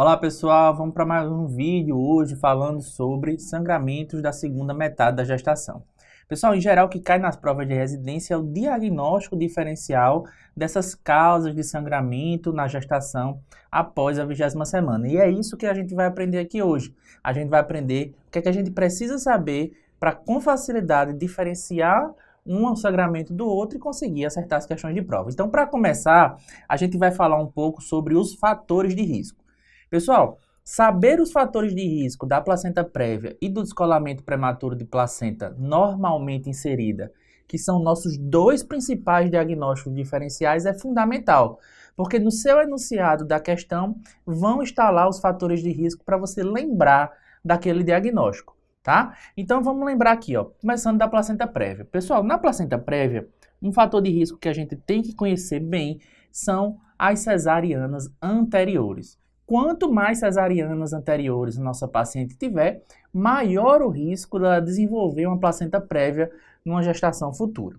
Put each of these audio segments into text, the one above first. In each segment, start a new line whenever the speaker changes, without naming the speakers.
Olá pessoal, vamos para mais um vídeo hoje falando sobre sangramentos da segunda metade da gestação. Pessoal, em geral o que cai nas provas de residência é o diagnóstico diferencial dessas causas de sangramento na gestação após a 20ª semana. E é isso que a gente vai aprender aqui hoje. A gente vai aprender o que é que a gente precisa saber para com facilidade diferenciar um sangramento do outro e conseguir acertar as questões de prova. Então, para começar, a gente vai falar um pouco sobre os fatores de risco. Pessoal, saber os fatores de risco da placenta prévia e do descolamento prematuro de placenta normalmente inserida, que são nossos dois principais diagnósticos diferenciais, é fundamental, porque no seu enunciado da questão vão estar lá os fatores de risco para você lembrar daquele diagnóstico, tá? Então vamos lembrar aqui, ó, começando da placenta prévia. Pessoal, na placenta prévia, um fator de risco que a gente tem que conhecer bem são as cesarianas anteriores. Quanto mais cesarianas anteriores nossa paciente tiver, maior o risco dela desenvolver uma placenta prévia numa gestação futura.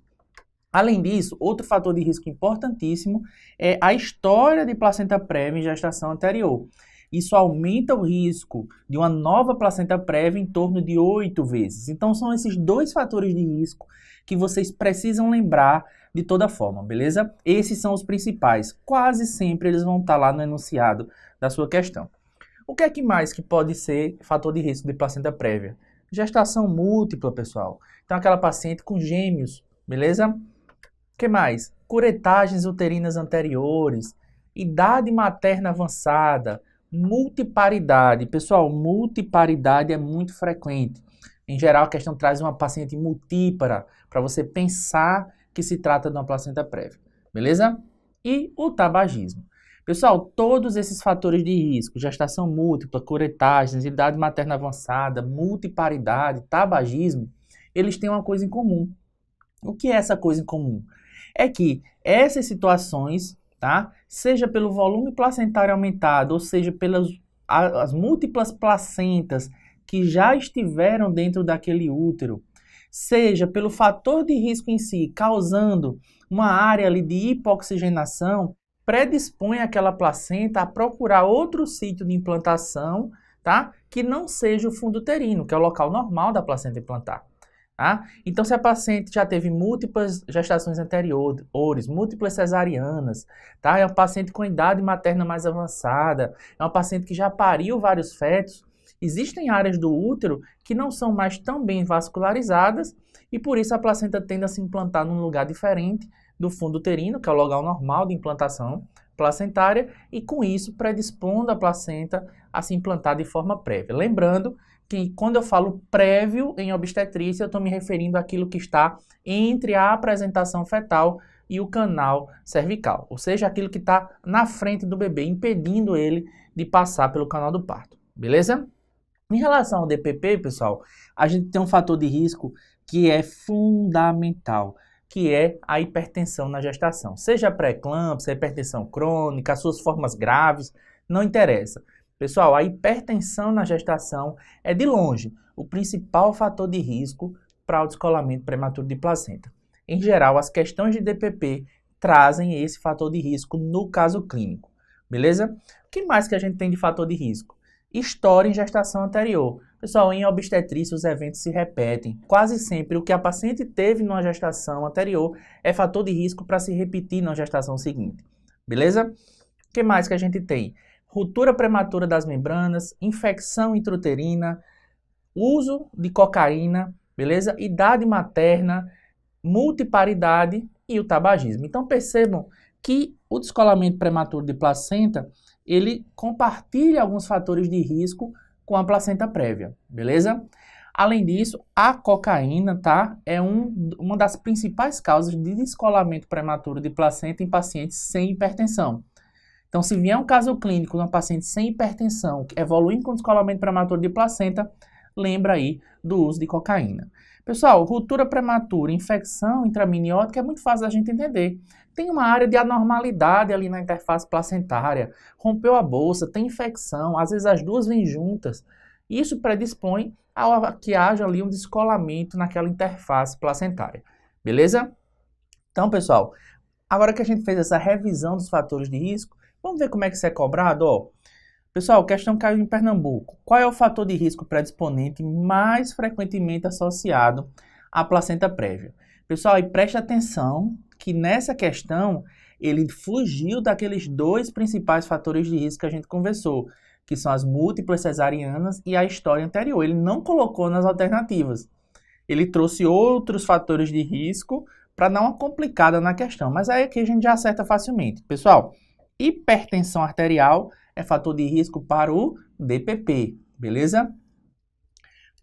Além disso, outro fator de risco importantíssimo é a história de placenta prévia em gestação anterior. Isso aumenta o risco de uma nova placenta prévia em torno de 8 vezes. Então, são esses dois fatores de risco que vocês precisam lembrar de toda forma, beleza? Esses são os principais. Quase sempre eles vão estar lá no enunciado da sua questão. O que é que mais que pode ser fator de risco de placenta prévia? Gestação múltipla, pessoal. Então, aquela paciente com gêmeos, beleza? O que mais? Curetagens uterinas anteriores, idade materna avançada, multiparidade. Pessoal, multiparidade é muito frequente. Em geral, a questão traz uma paciente multípara para você pensar que se trata de uma placenta prévia, beleza? E o tabagismo. Pessoal, todos esses fatores de risco, gestação múltipla, curetagens, idade materna avançada, multiparidade, tabagismo, eles têm uma coisa em comum. O que é essa coisa em comum? É que essas situações, tá? Seja pelo volume placentário aumentado, ou seja pelas as múltiplas placentas que já estiveram dentro daquele útero, seja pelo fator de risco em si, causando uma área ali de hipoxigenação, predispõe aquela placenta a procurar outro sítio de implantação, tá? Que não seja o fundo uterino, que é o local normal da placenta implantar. Tá? Então, se a paciente já teve múltiplas gestações anteriores, múltiplas cesarianas, tá? É uma paciente com idade materna mais avançada, é uma paciente que já pariu vários fetos, existem áreas do útero que não são mais tão bem vascularizadas e por isso a placenta tende a se implantar num lugar diferente do fundo uterino, que é o local normal de implantação placentária, e com isso predispondo a placenta a se implantar de forma prévia. Lembrando que quando eu falo prévio em obstetrícia, eu estou me referindo àquilo que está entre a apresentação fetal e o canal cervical, ou seja, aquilo que está na frente do bebê, impedindo ele de passar pelo canal do parto, beleza? Em relação ao DPP, pessoal, a gente tem um fator de risco que é fundamental, que é a hipertensão na gestação. Seja pré-eclâmpsia, hipertensão crônica, as suas formas graves, não interessa. Pessoal, a hipertensão na gestação é, de longe, o principal fator de risco para o descolamento prematuro de placenta. Em geral, as questões de DPP trazem esse fator de risco no caso clínico, beleza? O que mais que a gente tem de fator de risco? História em gestação anterior. Pessoal, em obstetrícia os eventos se repetem. Quase sempre o que a paciente teve numa gestação anterior é fator de risco para se repetir na gestação seguinte. Beleza? O que mais que a gente tem? Ruptura prematura das membranas, infecção intrauterina, uso de cocaína, beleza? Idade materna, multiparidade e o tabagismo. Então percebam que o descolamento prematuro de placenta ele compartilha alguns fatores de risco com a placenta prévia, beleza? Além disso, a cocaína, tá? É uma das principais causas de descolamento prematuro de placenta em pacientes sem hipertensão. Então, se vier um caso clínico de uma paciente sem hipertensão, evoluindo com descolamento prematuro de placenta, lembra aí do uso de cocaína. Pessoal, ruptura prematura, infecção intraminiótica é muito fácil da gente entender. Tem uma área de anormalidade ali na interface placentária, rompeu a bolsa, tem infecção, às vezes as duas vêm juntas. Isso predispõe a que haja ali um descolamento naquela interface placentária, beleza? Então, pessoal, agora que a gente fez essa revisão dos fatores de risco, vamos ver como é que isso é cobrado, ó. Pessoal, questão caiu em Pernambuco. Qual é o fator de risco predisponente mais frequentemente associado à placenta prévia? Pessoal, e preste atenção que nessa questão ele fugiu daqueles dois principais fatores de risco que a gente conversou, que são as múltiplas cesarianas e a história anterior. Ele não colocou nas alternativas. Ele trouxe outros fatores de risco para dar uma complicada na questão, mas aí aqui a gente já acerta facilmente. Pessoal, hipertensão arterial é fator de risco para o DPP, beleza?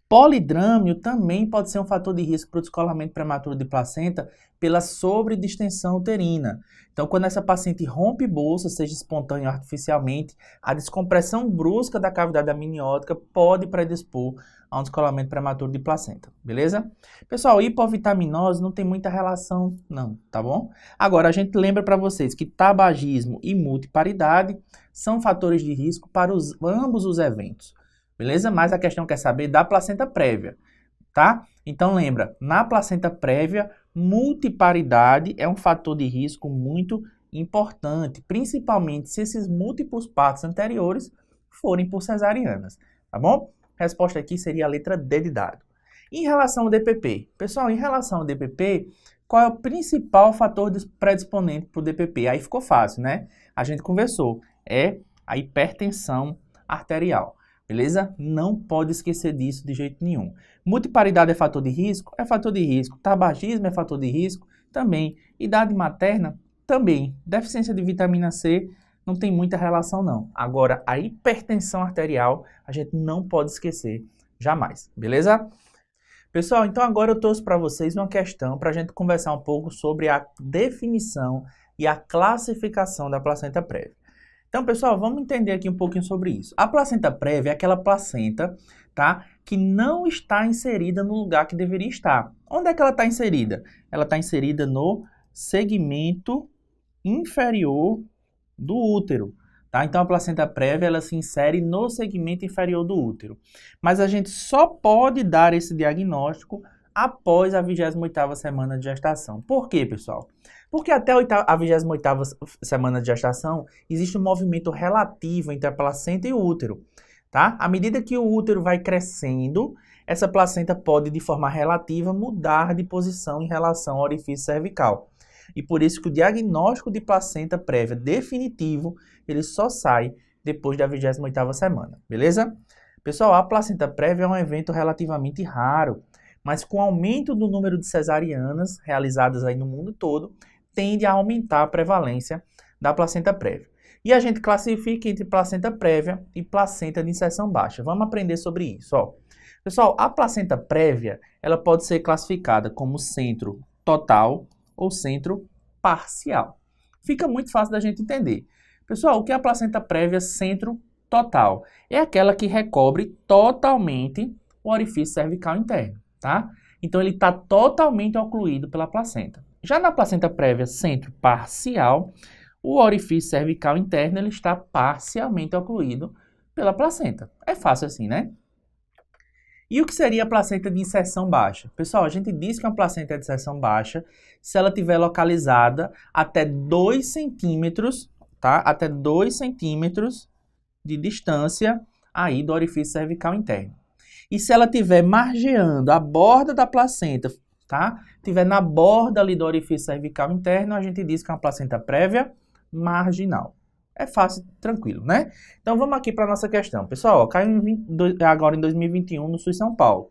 Polidrâmio também pode ser um fator de risco para o descolamento prematuro de placenta pela sobredistensão uterina. Então, quando essa paciente rompe bolsa, seja espontânea ou artificialmente, a descompressão brusca da cavidade amniótica pode predispor a um descolamento prematuro de placenta, beleza? Pessoal, hipovitaminose não tem muita relação não, tá bom? Agora, a gente lembra para vocês que tabagismo e multiparidade são fatores de risco para ambos os eventos. Beleza? Mas a questão quer saber da placenta prévia, tá? Então lembra, na placenta prévia, multiparidade é um fator de risco muito importante, principalmente se esses múltiplos partos anteriores forem por cesarianas, tá bom? Resposta aqui seria a letra D de dado. Em relação ao DPP, pessoal, em relação ao DPP, qual é o principal fator predisponente para o DPP? Aí ficou fácil, né? A gente conversou, é a hipertensão arterial. Beleza? Não pode esquecer disso de jeito nenhum. Multiparidade é fator de risco? É fator de risco. Tabagismo é fator de risco? Também. Idade materna? Também. Deficiência de vitamina C? Não tem muita relação não. Agora, a hipertensão arterial, a gente não pode esquecer jamais. Beleza? Pessoal, então agora eu trouxe para vocês uma questão para a gente conversar um pouco sobre a definição e a classificação da placenta prévia. Então, pessoal, vamos entender aqui um pouquinho sobre isso. A placenta prévia é aquela placenta, tá, que não está inserida no lugar que deveria estar. Onde é que ela está inserida? Ela está inserida no segmento inferior do útero, tá? Então, a placenta prévia, ela se insere no segmento inferior do útero. Mas a gente só pode dar esse diagnóstico após a 28ª semana de gestação. Por quê, pessoal? Porque até a 28ª semana de gestação, existe um movimento relativo entre a placenta e o útero, tá? À medida que o útero vai crescendo, essa placenta pode, de forma relativa, mudar de posição em relação ao orifício cervical. E por isso que o diagnóstico de placenta prévia definitivo, ele só sai depois da 28ª semana, beleza? Pessoal, a placenta prévia é um evento relativamente raro, mas com o aumento do número de cesarianas realizadas aí no mundo todo, tende a aumentar a prevalência da placenta prévia. E a gente classifica entre placenta prévia e placenta de inserção baixa. Vamos aprender sobre isso, ó. Pessoal, a placenta prévia, ela pode ser classificada como centro total ou centro parcial. Fica muito fácil da gente entender. Pessoal, o que é a placenta prévia centro total? É aquela que recobre totalmente o orifício cervical interno, tá? Então, ele está totalmente ocluído pela placenta. Já na placenta prévia centro parcial, o orifício cervical interno ele está parcialmente ocluído pela placenta. É fácil assim, né? E o que seria a placenta de inserção baixa? Pessoal, a gente diz que uma placenta de inserção baixa se ela estiver localizada até 2 centímetros, tá? Até 2 centímetros de distância aí do orifício cervical interno. E se ela estiver margeando a borda da placenta, tá? Estiver na borda ali do orifício cervical interno, a gente diz que é uma placenta prévia marginal. É fácil, tranquilo, né? Então vamos aqui para a nossa questão. Pessoal, caiu agora em 2021 no SUS São Paulo.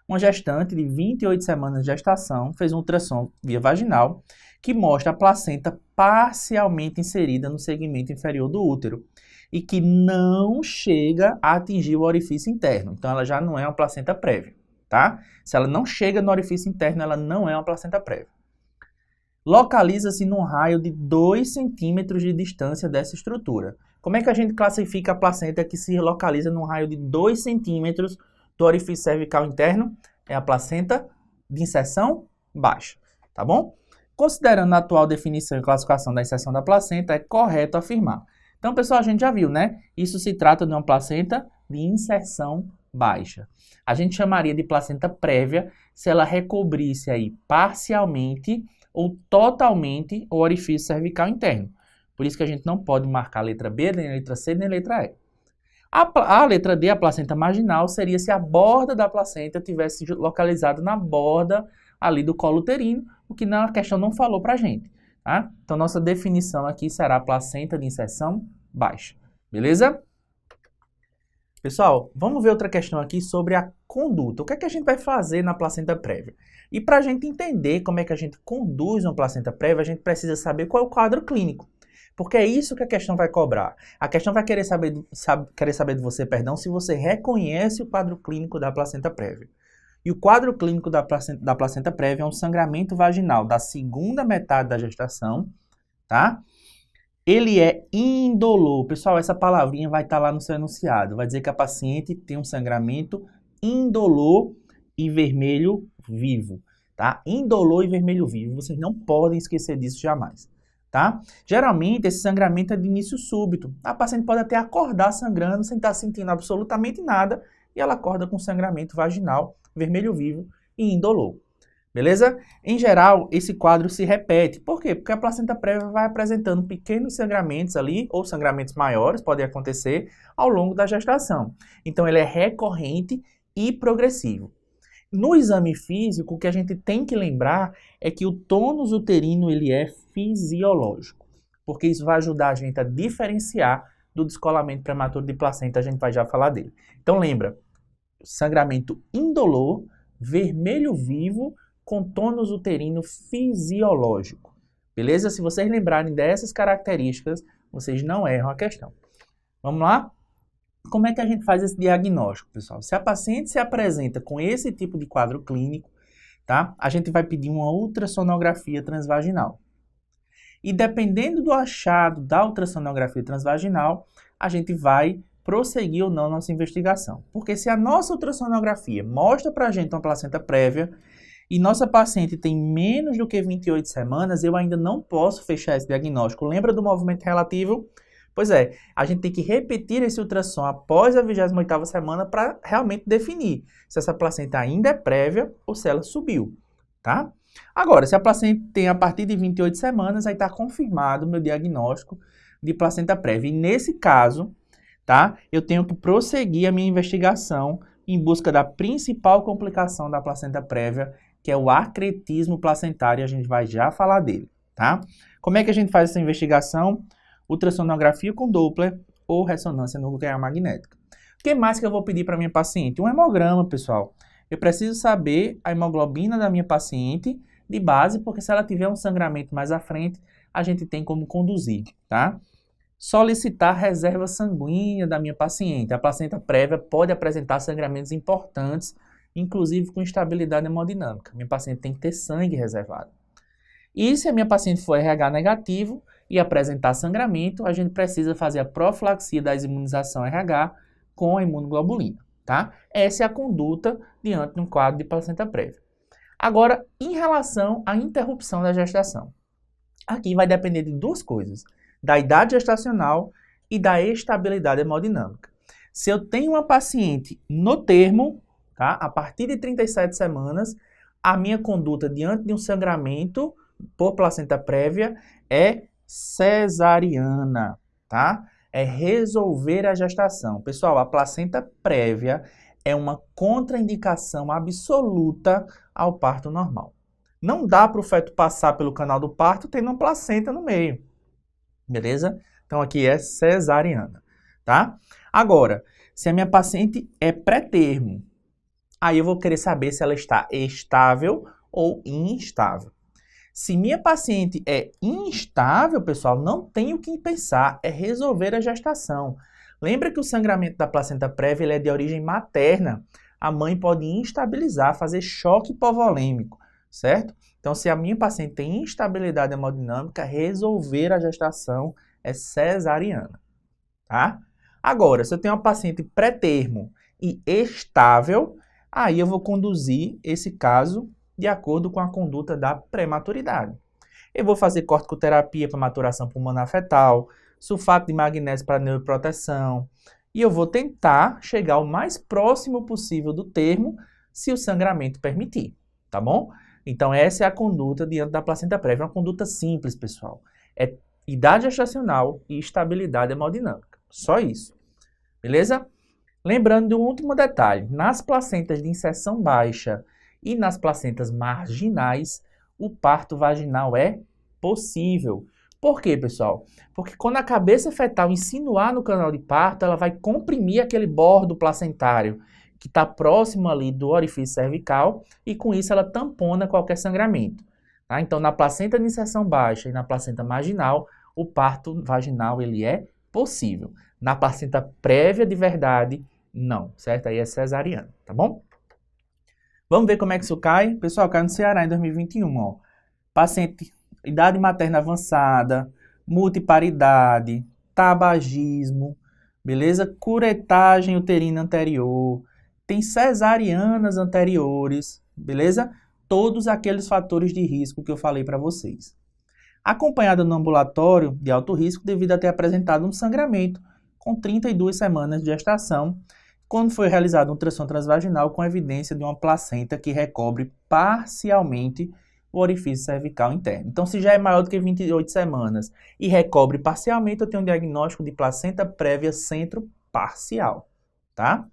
Uma gestante de 28 semanas de gestação fez um ultrassom via vaginal que mostra a placenta parcialmente inserida no segmento inferior do útero e que não chega a atingir o orifício interno. Então ela já não é uma placenta prévia, tá? Se ela não chega no orifício interno, ela não é uma placenta prévia. Localiza-se num raio de 2 centímetros de distância dessa estrutura. Como é que a gente classifica a placenta que se localiza num raio de 2 centímetros do orifício cervical interno? É a placenta de inserção baixa, tá bom? Considerando a atual definição e classificação da inserção da placenta, é correto afirmar. Então, pessoal, a gente já viu, né? Isso se trata de uma placenta de inserção baixa. A gente chamaria de placenta prévia se ela recobrisse aí parcialmente ou totalmente o orifício cervical interno. Por isso que a gente não pode marcar a letra B, nem a letra C, nem a letra E. A letra D, a placenta marginal, seria se a borda da placenta tivesse localizado na borda ali do colo uterino, o que a questão não falou para a gente. Tá? Então, nossa definição aqui será a placenta de inserção baixa. Beleza? Pessoal, vamos ver outra questão aqui sobre a conduta. O que é que a gente vai fazer na placenta prévia? E para a gente entender como é que a gente conduz uma placenta prévia, a gente precisa saber qual é o quadro clínico. Porque é isso que a questão vai cobrar. A questão vai querer saber de você, se você reconhece o quadro clínico da placenta prévia. E o quadro clínico da placenta prévia é um sangramento vaginal da segunda metade da gestação, tá? Ele é indolor. Pessoal, essa palavrinha vai estar lá no seu enunciado. Vai dizer que a paciente tem um sangramento indolor e vermelho vivo, tá? Indolor e vermelho vivo. Vocês não podem esquecer disso jamais, tá? Geralmente, esse sangramento é de início súbito. A paciente pode até acordar sangrando sem estar sentindo absolutamente nada e ela acorda com sangramento vaginal, vermelho vivo e indolor. Beleza? Em geral, esse quadro se repete. Por quê? Porque a placenta prévia vai apresentando pequenos sangramentos ali, ou sangramentos maiores, podem acontecer ao longo da gestação. Então, ele é recorrente e progressivo. No exame físico, o que a gente tem que lembrar é que o tônus uterino ele é fisiológico, porque isso vai ajudar a gente a diferenciar do descolamento prematuro de placenta, a gente vai já falar dele. Então, lembra, sangramento indolor, vermelho vivo, com tônus uterino fisiológico. Beleza? Se vocês lembrarem dessas características, vocês não erram a questão. Vamos lá? Como é que a gente faz esse diagnóstico, pessoal? Se a paciente se apresenta com esse tipo de quadro clínico, tá? A gente vai pedir uma ultrassonografia transvaginal. E dependendo do achado da ultrassonografia transvaginal, a gente vai prosseguir ou não nossa investigação. Porque se a nossa ultrassonografia mostra pra gente uma placenta prévia, e nossa paciente tem menos do que 28 semanas, eu ainda não posso fechar esse diagnóstico. Lembra do movimento relativo? Pois é, a gente tem que repetir esse ultrassom após a 28ª semana para realmente definir se essa placenta ainda é prévia ou se ela subiu, tá? Agora, se a placenta tem a partir de 28 semanas, aí está confirmado o meu diagnóstico de placenta prévia. E nesse caso, tá, eu tenho que prosseguir a minha investigação em busca da principal complicação da placenta prévia, que é o acretismo placentário, e a gente vai já falar dele, tá? Como é que a gente faz essa investigação? Ultrassonografia com Doppler ou ressonância nuclear magnética. O que mais que eu vou pedir para minha paciente? Um hemograma, pessoal. Eu preciso saber a hemoglobina da minha paciente de base, porque se ela tiver um sangramento mais à frente, a gente tem como conduzir, tá? Solicitar reserva sanguínea da minha paciente. A placenta prévia pode apresentar sangramentos importantes, inclusive com instabilidade hemodinâmica. Minha paciente tem que ter sangue reservado. E se a minha paciente for RH negativo e apresentar sangramento, a gente precisa fazer a profilaxia da imunização RH com a imunoglobulina, tá? Essa é a conduta diante de um quadro de placenta prévia. Agora, em relação à interrupção da gestação. Aqui vai depender de duas coisas, da idade gestacional e da estabilidade hemodinâmica. Se eu tenho uma paciente no termo, tá? A partir de 37 semanas, a minha conduta diante de um sangramento por placenta prévia é cesariana, tá? É resolver a gestação. Pessoal, a placenta prévia é uma contraindicação absoluta ao parto normal. Não dá para o feto passar pelo canal do parto tendo uma placenta no meio, beleza? Então aqui é cesariana, tá? Agora, se a minha paciente é pré-termo, aí eu vou querer saber se ela está estável ou instável. Se minha paciente é instável, pessoal, não tem o que pensar, é resolver a gestação. Lembra que o sangramento da placenta prévia ele é de origem materna. A mãe pode instabilizar, fazer choque hipovolêmico, certo? Então, se a minha paciente tem instabilidade hemodinâmica, resolver a gestação é cesariana, tá? Agora, se eu tenho uma paciente pré-termo e estável, aí eu vou conduzir esse caso de acordo com a conduta da prematuridade. Eu vou fazer corticoterapia para maturação pulmonar fetal, sulfato de magnésio para neuroproteção, e eu vou tentar chegar o mais próximo possível do termo, se o sangramento permitir, tá bom? Então essa é a conduta diante da placenta prévia, uma conduta simples, pessoal. É idade gestacional e estabilidade hemodinâmica, só isso. beleza? Lembrando de um último detalhe, nas placentas de inserção baixa e nas placentas marginais, o parto vaginal é possível. Por quê, pessoal? Porque quando a cabeça fetal insinuar no canal de parto, ela vai comprimir aquele bordo placentário que está próximo ali do orifício cervical e com isso ela tampona qualquer sangramento. Tá? Então, na placenta de inserção baixa e na placenta marginal, o parto vaginal ele é possível. Na placenta prévia de verdade, não, certo? Aí é cesariana, tá bom? Vamos ver como é que isso cai? Pessoal, cai no Ceará em 2021, ó. Paciente, idade materna avançada, multiparidade, tabagismo, beleza? Curetagem uterina anterior, tem cesarianas anteriores, beleza? Todos aqueles fatores de risco que eu falei para vocês. Acompanhada no ambulatório de alto risco devido a ter apresentado um sangramento com 32 semanas de gestação, quando foi realizado um ultrassom transvaginal com evidência de uma placenta que recobre parcialmente o orifício cervical interno. Então, se já é maior do que 28 semanas e recobre parcialmente, eu tenho um diagnóstico de placenta prévia centro-parcial, tá?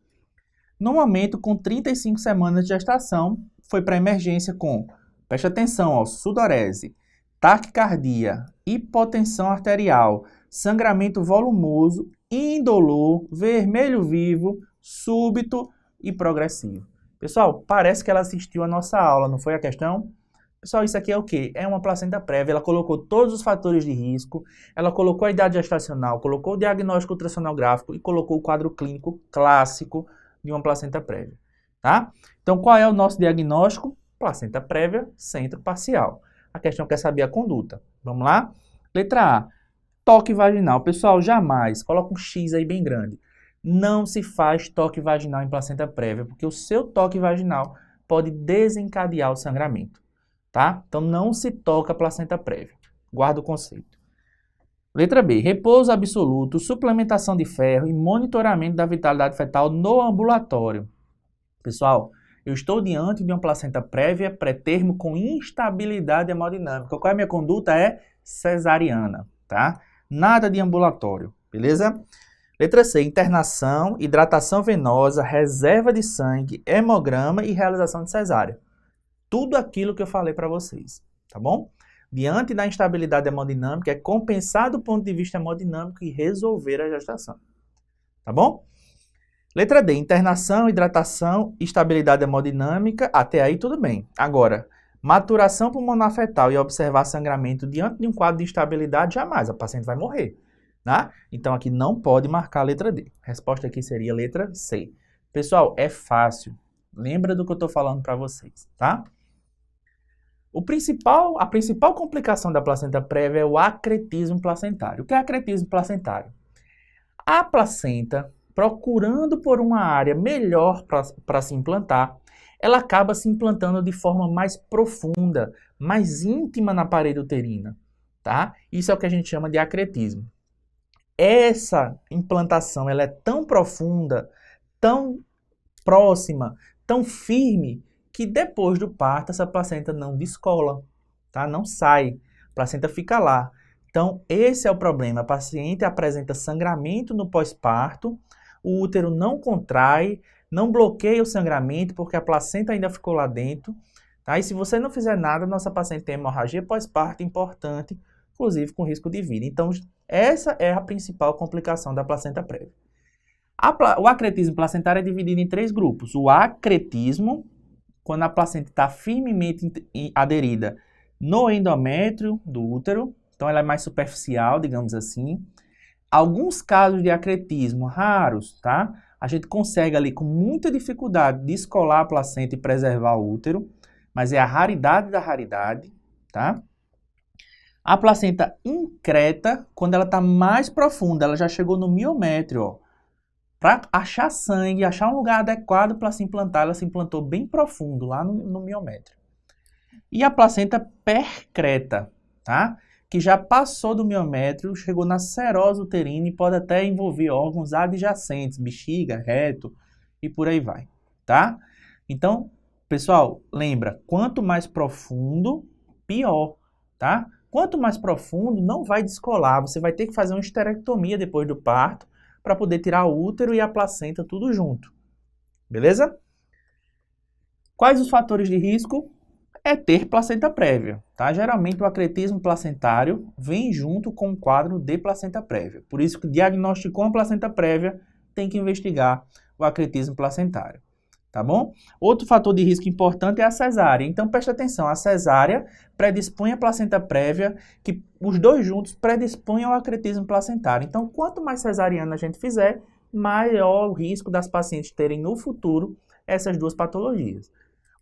No momento, com 35 semanas de gestação, foi para emergência com, preste atenção, ó, sudorese, taquicardia, hipotensão arterial, sangramento volumoso, indolor, vermelho vivo, súbito e progressivo. Pessoal, parece que ela assistiu a nossa aula, não foi a questão? Pessoal, isso aqui é o quê? É uma placenta prévia, ela colocou todos os fatores de risco, ela colocou a idade gestacional, colocou o diagnóstico ultrassonográfico e colocou o quadro clínico clássico de uma placenta prévia, tá? Então, qual é o nosso diagnóstico? Placenta prévia centro-parcial. A questão quer saber a conduta. Vamos lá? Letra A. Toque vaginal. Pessoal, jamais, coloca um X aí bem grande. Não se faz toque vaginal em placenta prévia, porque o seu toque vaginal pode desencadear o sangramento, tá? Então, não se toca a placenta prévia. Guarda o conceito. Letra B. Repouso absoluto, suplementação de ferro e monitoramento da vitalidade fetal no ambulatório. Pessoal, eu estou diante de uma placenta prévia, pré-termo com instabilidade hemodinâmica. Qual é a minha conduta? É cesariana, tá? Nada de ambulatório, beleza? Letra C, internação, hidratação venosa, reserva de sangue, hemograma e realização de cesárea. Tudo aquilo que eu falei para vocês, tá bom? Diante da instabilidade hemodinâmica, é compensar do ponto de vista hemodinâmico e resolver a gestação, tá bom? Letra D, internação, hidratação, estabilidade hemodinâmica, até aí tudo bem. Agora, maturação pulmonar fetal e observar sangramento diante de um quadro de instabilidade, jamais, a paciente vai morrer, né? Então aqui não pode marcar a letra D. A resposta aqui seria a letra C. Pessoal, é fácil. Lembra do que eu estou falando para vocês, tá? A principal complicação da placenta prévia é o acretismo placentário. O que é acretismo placentário? A placenta, procurando por uma área melhor para se implantar, ela acaba se implantando de forma mais profunda, mais íntima na parede uterina, tá? Isso é o que a gente chama de acretismo. Essa implantação ela é tão profunda, tão próxima, tão firme, que depois do parto essa placenta não descola, tá? Não sai, a placenta fica lá. Então, esse é o problema. A paciente apresenta sangramento no pós-parto, o útero não contrai, não bloqueia o sangramento porque a placenta ainda ficou lá dentro, tá? E se você não fizer nada, nossa paciente tem hemorragia pós-parto importante, inclusive com risco de vida. Então, essa é a principal complicação da placenta prévia. O acretismo placentário é dividido em 3 grupos. O acretismo, quando a placenta está firmemente aderida no endométrio do útero, então ela é mais superficial, digamos assim. Alguns casos de acretismo raros, tá? A gente consegue ali com muita dificuldade descolar a placenta e preservar o útero, mas é a raridade da raridade, tá? A placenta increta, quando ela está mais profunda, ela já chegou no miométrio, ó. Para achar sangue, achar um lugar adequado para se implantar, ela se implantou bem profundo, lá no miométrio. E a placenta percreta, tá? Que já passou do miométrio, chegou na serose uterina e pode até envolver órgãos adjacentes, bexiga, reto e por aí vai, tá? Então, pessoal, lembra, quanto mais profundo, pior, tá? Quanto mais profundo, não vai descolar, você vai ter que fazer uma esterectomia depois do parto para poder tirar o útero e a placenta tudo junto. Beleza? Quais os fatores de risco? É ter placenta prévia, tá? Geralmente o acretismo placentário vem junto com o quadro de placenta prévia. Por isso que diagnosticou uma placenta prévia, tem que investigar o acretismo placentário, tá bom? Outro fator de risco importante é a cesárea. Então preste atenção, a cesárea predispõe a placenta prévia, que os dois juntos predispõem ao acretismo placentário. Então quanto mais cesariana a gente fizer, maior o risco das pacientes terem no futuro essas duas patologias.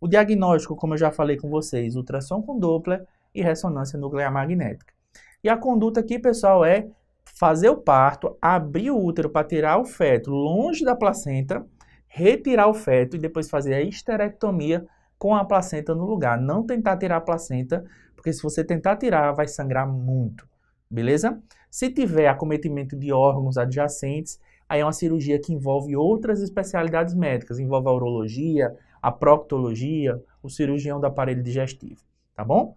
O diagnóstico, como eu já falei com vocês, ultrassom com Doppler e ressonância nuclear magnética. E a conduta aqui, pessoal, é fazer o parto, abrir o útero para tirar o feto longe da placenta, retirar o feto e depois fazer a histerectomia com a placenta no lugar. Não tentar tirar a placenta, porque se você tentar tirar, vai sangrar muito, beleza? Se tiver acometimento de órgãos adjacentes, aí é uma cirurgia que envolve outras especialidades médicas, envolve a urologia, a proctologia, o cirurgião do aparelho digestivo, tá bom?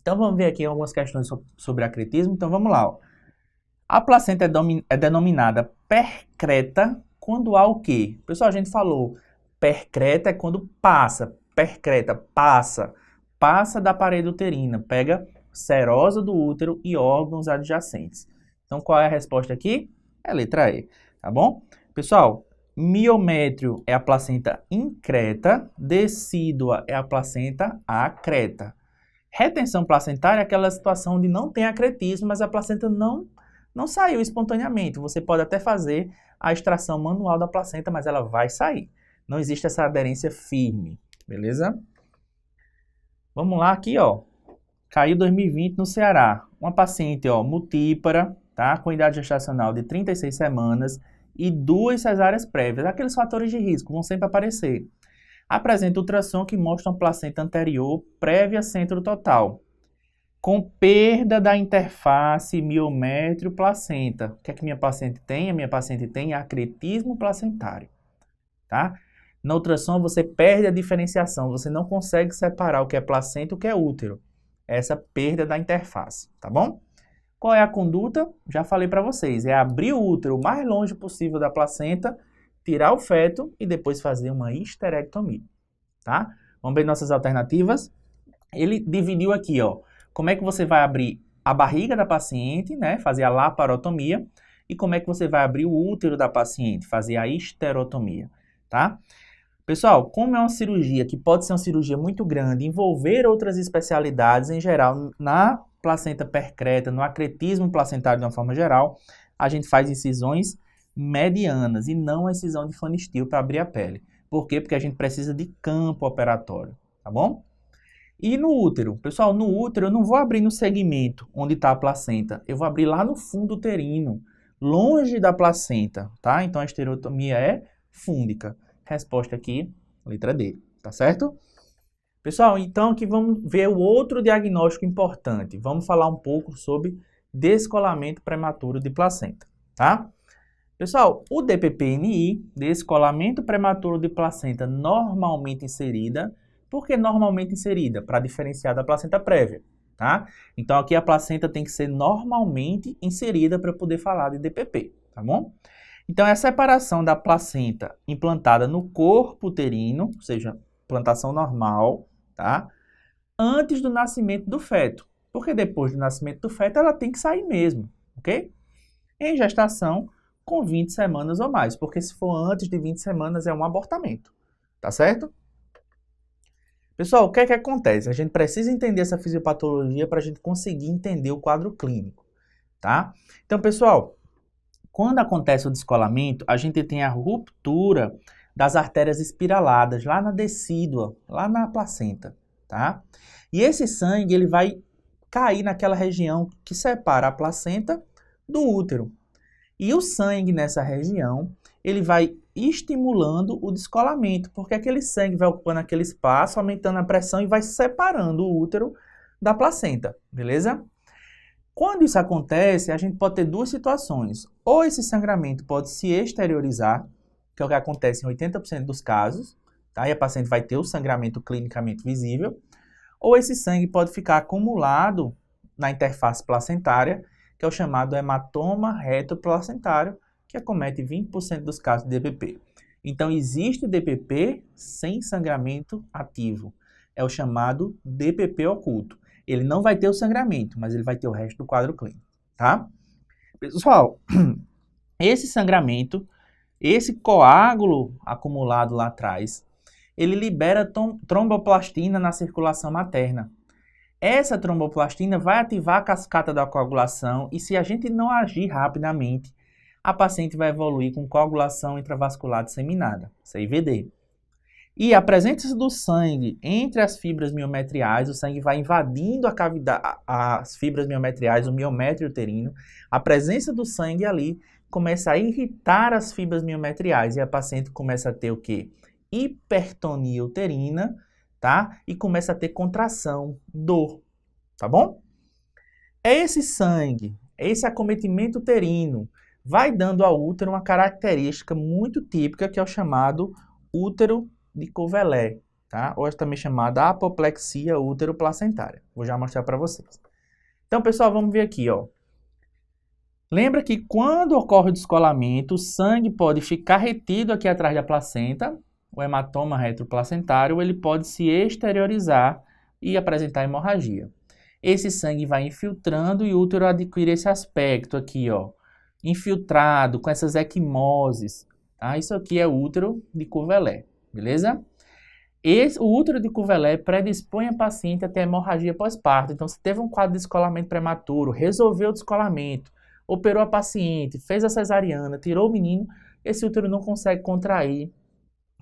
Então vamos ver aqui algumas questões sobre acretismo. Então vamos lá, ó. A placenta é denominada percreta quando há o quê? Pessoal, a gente falou, percreta é quando passa, percreta, passa da parede uterina, pega serosa do útero e órgãos adjacentes. Então qual é a resposta aqui? É a letra E, tá bom? Pessoal, miométrio é a placenta increta, decídua é a placenta acreta. Retenção placentária é aquela situação onde não tem acretismo, mas a placenta não saiu espontaneamente. Você pode até fazer a extração manual da placenta, mas ela vai sair. Não existe essa aderência firme, beleza? Vamos lá aqui, ó. Caiu 2020 no Ceará. Uma paciente, ó, multípara, tá? Com idade gestacional de 36 semanas e 2 cesáreas prévias. Aqueles fatores de risco vão sempre aparecer. Apresenta ultrassom que mostra uma placenta anterior prévia centro total, com perda da interface miométrio-placenta. O que é que minha paciente tem? A minha paciente tem acretismo placentário, tá? Na ultrassom você perde a diferenciação, você não consegue separar o que é placenta e o que é útero. Essa perda da interface, tá bom? Qual é a conduta? Já falei para vocês, é abrir o útero o mais longe possível da placenta, tirar o feto e depois fazer uma histerectomia, tá? Vamos ver nossas alternativas. Ele dividiu aqui, ó, como é que você vai abrir a barriga da paciente, né, fazer a laparotomia, e como é que você vai abrir o útero da paciente, fazer a histerotomia, tá? Pessoal, como é uma cirurgia que pode ser uma cirurgia muito grande, envolver outras especialidades em geral, na placenta percreta, no acretismo placentário de uma forma geral, a gente faz incisões medianas e não a incisão de Pfannstiel para abrir a pele. Por quê? Porque a gente precisa de campo operatório, tá bom? E no útero? Pessoal, no útero eu não vou abrir no segmento onde está a placenta, eu vou abrir lá no fundo uterino, longe da placenta, tá? Então a esterotomia é fúndica. Resposta aqui, letra D, tá certo? Pessoal, então aqui vamos ver o outro diagnóstico importante. Vamos falar um pouco sobre descolamento prematuro de placenta, tá? Pessoal, o DPPNI, descolamento prematuro de placenta normalmente inserida. Por que normalmente inserida? Para diferenciar da placenta prévia, tá? Então aqui a placenta tem que ser normalmente inserida para poder falar de DPP, tá bom? Então é a separação da placenta implantada no corpo uterino, ou seja, implantação normal, tá? Antes do nascimento do feto. Porque depois do nascimento do feto ela tem que sair mesmo, ok? Em gestação com 20 semanas ou mais, porque se for antes de 20 semanas é um abortamento, tá certo? Pessoal, o que é que acontece? A gente precisa entender essa fisiopatologia para a gente conseguir entender o quadro clínico, tá? Então, pessoal, quando acontece o descolamento, a gente tem a ruptura das artérias espiraladas lá na decídua, lá na placenta, tá? E esse sangue, ele vai cair naquela região que separa a placenta do útero. E o sangue nessa região, ele vai estimulando o descolamento, porque aquele sangue vai ocupando aquele espaço, aumentando a pressão e vai separando o útero da placenta, beleza? Quando isso acontece, a gente pode ter duas situações. Ou esse sangramento pode se exteriorizar, que é o que acontece em 80% dos casos, tá? E a paciente vai ter o sangramento clinicamente visível. Ou esse sangue pode ficar acumulado na interface placentária, que é o chamado hematoma retroplacentário, que acomete 20% dos casos de DPP. Então, existe DPP sem sangramento ativo. É o chamado DPP oculto. Ele não vai ter o sangramento, mas ele vai ter o resto do quadro clínico, tá? Pessoal, esse sangramento, esse coágulo acumulado lá atrás, ele libera tromboplastina na circulação materna. Essa tromboplastina vai ativar a cascata da coagulação e se a gente não agir rapidamente, a paciente vai evoluir com coagulação intravascular disseminada, CIVD. E a presença do sangue entre as fibras miometriais, o sangue vai invadindo a cavidade, as fibras miometriais, o miométrio uterino, a presença do sangue ali começa a irritar as fibras miometriais e a paciente começa a ter o quê? Hipertonia uterina, tá? E começa a ter contração, dor, tá bom? Esse sangue, esse acometimento uterino, vai dando ao útero uma característica muito típica que é o chamado útero de Couvellet, tá? Ou é também chamada apoplexia útero-placentária. Vou já mostrar para vocês. Então, pessoal, vamos ver aqui, ó. Lembra que quando ocorre o descolamento, o sangue pode ficar retido aqui atrás da placenta, o hematoma retroplacentário, ou ele pode se exteriorizar e apresentar hemorragia. Esse sangue vai infiltrando e o útero adquire esse aspecto aqui, ó, infiltrado, com essas equimoses, tá? Isso aqui é o útero de Couvellet, beleza? O útero de Couvellet predispõe a paciente a ter hemorragia pós-parto. Então, se teve um quadro de descolamento prematuro, resolveu o descolamento, operou a paciente, fez a cesariana, tirou o menino, esse útero não consegue contrair.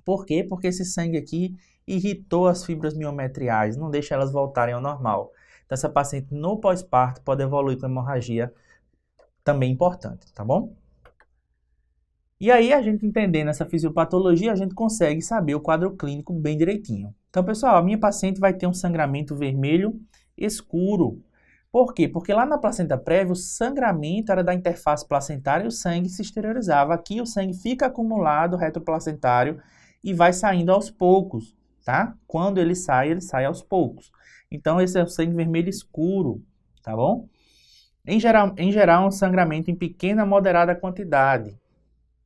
Por quê? Porque esse sangue aqui irritou as fibras miometriais, não deixa elas voltarem ao normal. Então, essa paciente no pós-parto pode evoluir com hemorragia também importante, tá bom? E aí, a gente entendendo essa fisiopatologia, a gente consegue saber o quadro clínico bem direitinho. Então, pessoal, a minha paciente vai ter um sangramento vermelho escuro. Por quê? Porque lá na placenta prévia, o sangramento era da interface placentária e o sangue se exteriorizava. Aqui, o sangue fica acumulado retroplacentário e vai saindo aos poucos, tá? Quando ele sai aos poucos. Então, esse é o sangue vermelho escuro, tá bom? Em geral, um sangramento em pequena a moderada quantidade,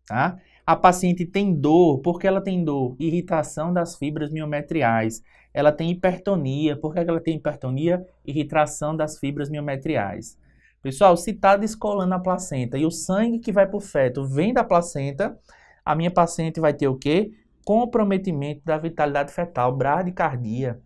tá? A paciente tem dor, por que ela tem dor? Irritação das fibras miometriais. Ela tem hipertonia, por que ela tem hipertonia? Irritação das fibras miometriais. Pessoal, se está descolando a placenta e o sangue que vai para o feto vem da placenta, a minha paciente vai ter o quê? Comprometimento da vitalidade fetal, bradicardia,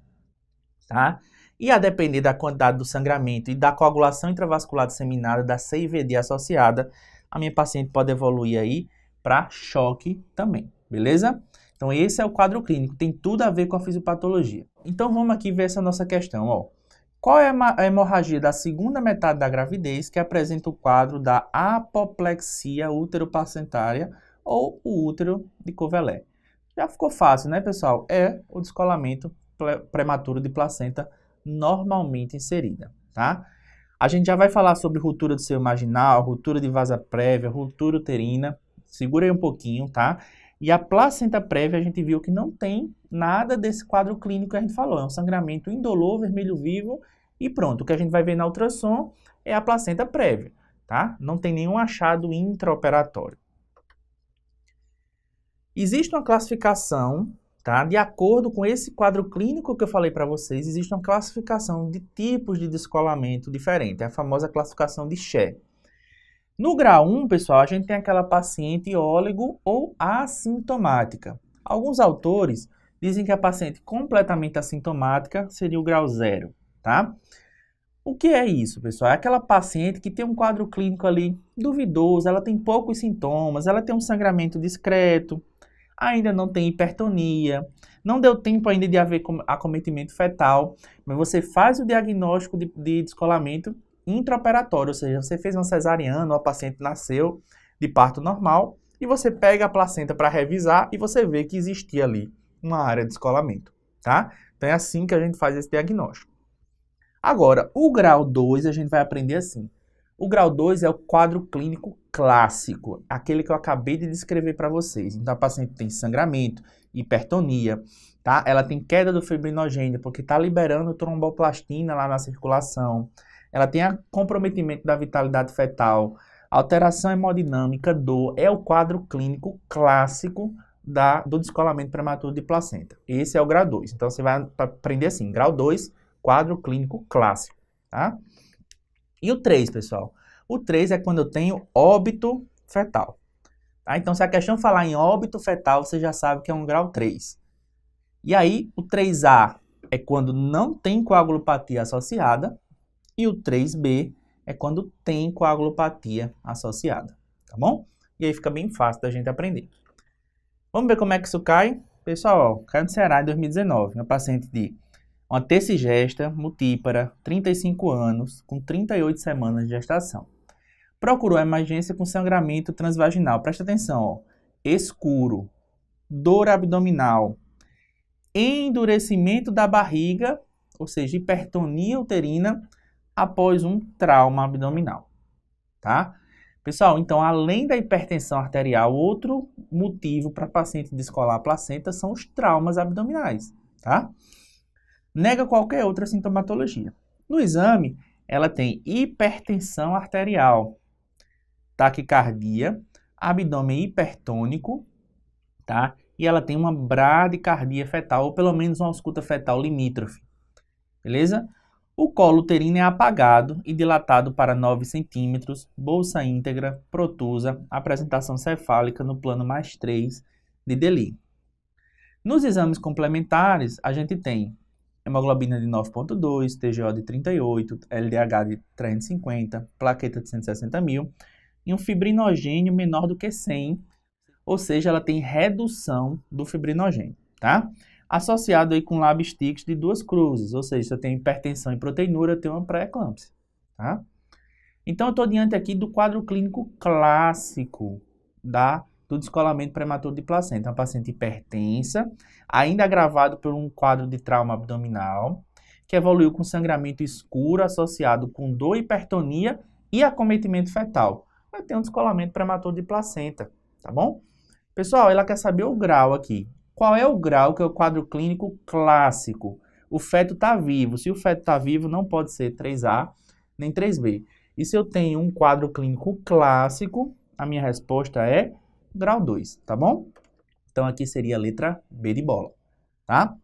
tá? E a depender da quantidade do sangramento e da coagulação intravascular disseminada, da CIVD associada, a minha paciente pode evoluir aí para choque também, beleza? Então esse é o quadro clínico, tem tudo a ver com a fisiopatologia. Então vamos aqui ver essa nossa questão, ó. Qual é a hemorragia da segunda metade da gravidez que apresenta o quadro da apoplexia útero-placentária ou o útero de Couvellet? Já ficou fácil, né, pessoal? É o descolamento prematuro de placenta normalmente inserida, tá? A gente já vai falar sobre ruptura do seio marginal, ruptura de vasa prévia, ruptura uterina. Segura aí um pouquinho, tá? E a placenta prévia a gente viu que não tem nada desse quadro clínico que a gente falou. É um sangramento indolor, vermelho vivo e pronto. O que a gente vai ver na ultrassom é a placenta prévia, tá? Não tem nenhum achado intraoperatório. Existe uma classificação, tá? De acordo com esse quadro clínico que eu falei para vocês, existe uma classificação de tipos de descolamento diferente, é a famosa classificação de Sher. No grau 1, pessoal, a gente tem aquela paciente óligo ou assintomática. Alguns autores dizem que a paciente completamente assintomática seria o grau 0, tá? O que é isso, pessoal? É aquela paciente que tem um quadro clínico ali duvidoso, ela tem poucos sintomas, ela tem um sangramento discreto, ainda não tem hipertonia, não deu tempo ainda de haver acometimento fetal, mas você faz o diagnóstico de descolamento intraoperatório, ou seja, você fez uma cesariana, ou a paciente nasceu de parto normal, e você pega a placenta para revisar e você vê que existia ali uma área de descolamento, tá? Então é assim que a gente faz esse diagnóstico. Agora, o grau 2 a gente vai aprender assim. O grau 2 é o quadro clínico clássico, aquele que eu acabei de descrever para vocês. Então, a paciente tem sangramento, hipertonia, tá? Ela tem queda do fibrinogênio, porque está liberando tromboplastina lá na circulação. Ela tem comprometimento da vitalidade fetal. Alteração hemodinâmica, dor, é o quadro clínico clássico do descolamento prematuro de placenta. Esse é o grau 2. Então, você vai aprender assim, grau 2, quadro clínico clássico, tá? E o 3, pessoal? O 3 é quando eu tenho óbito fetal. Tá? Então, se a questão falar em óbito fetal, você já sabe que é um grau 3. E aí, o 3A é quando não tem coagulopatia associada. E o 3B é quando tem coagulopatia associada, tá bom? E aí fica bem fácil da gente aprender. Vamos ver como é que isso cai? Pessoal, caiu no Ceará em 2019, uma paciente de uma tessigesta multípara, 35 anos, com 38 semanas de gestação. Procurou a emergência com sangramento transvaginal. Presta atenção, ó. Escuro, dor abdominal, endurecimento da barriga, ou seja, hipertonia uterina, após um trauma abdominal, tá? Pessoal, então, além da hipertensão arterial, outro motivo para paciente descolar a placenta são os traumas abdominais, tá? Nega qualquer outra sintomatologia. No exame, ela tem hipertensão arterial, taquicardia, abdômen hipertônico, tá? E ela tem uma bradicardia fetal, ou pelo menos uma ausculta fetal limítrofe, beleza? O colo uterino é apagado e dilatado para 9 centímetros, bolsa íntegra, protusa, apresentação cefálica no plano mais 3 de Deli. Nos exames complementares, a gente tem hemoglobina de 9,2, TGO de 38, LDH de 350, plaqueta de 160 mil e um fibrinogênio menor do que 100, ou seja, ela tem redução do fibrinogênio, tá? Associado aí com labstics de 2 cruzes, ou seja, se eu tenho hipertensão e proteinúria, eu tenho uma pré-eclâmpsia, tá? Então, eu estou diante aqui do quadro clínico clássico do descolamento prematuro de placenta. Uma paciente hipertensa, ainda agravado por um quadro de trauma abdominal, que evoluiu com sangramento escuro associado com dor, hipertonia e acometimento fetal. Vai ter um descolamento prematuro de placenta, tá bom? Pessoal, ela quer saber o grau aqui. Qual é o grau que é o quadro clínico clássico? O feto está vivo. Se o feto está vivo, não pode ser 3A nem 3B. E se eu tenho um quadro clínico clássico, a minha resposta é grau 2, tá bom? Então, aqui seria a letra B de bola, tá?